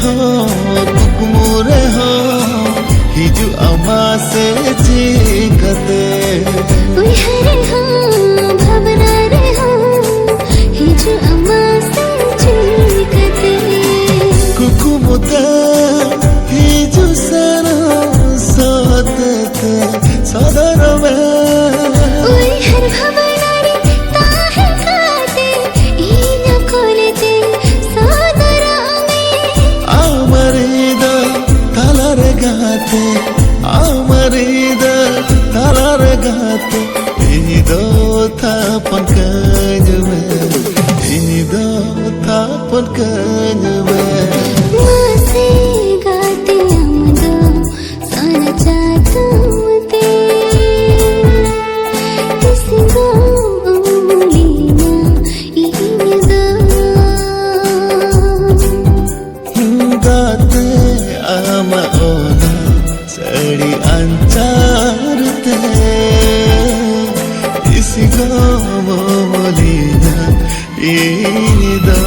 ho kukmure ho hiju ama se chikate uihare ho bhavna re ho hiju ama se chikate kukumuta hiju sana sotate sadarame uihar bhavna re tahe kate ina kolete sadarame amarida talare gate amarida talare gate ido thapan kanyme ido thapan kanyme mase gate amdo sana chatumte tisgo umlina ido gate ama ona sari ancarte isigo molina ido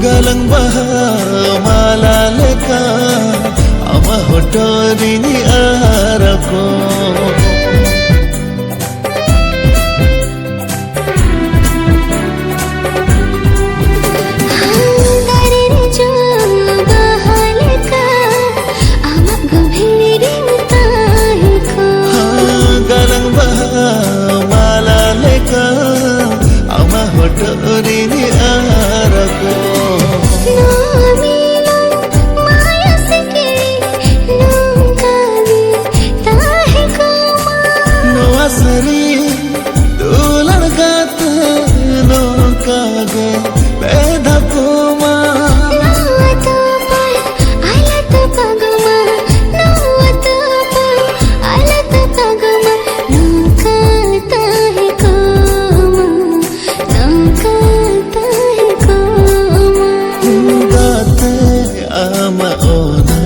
galang bahamala leka ama hotorini arako galang bahamala leka ama hotorini arako sari dolan gate no kage beda kuma nawata pai alata pagama nawata pai alata pagama nukata hai kama gate ama ona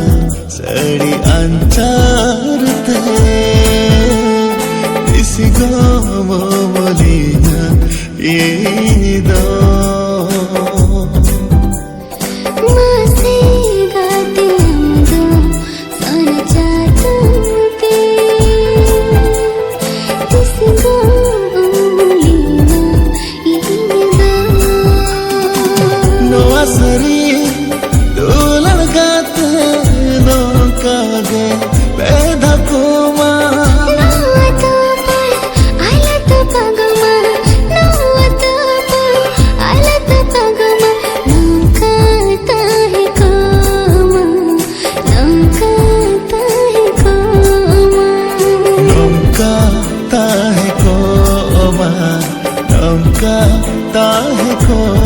sari ancarte isigo molina ido mase gate amdo sana chatumte tisgo umlina ido no asari dolan gate no kage beda kuma namkata hai koma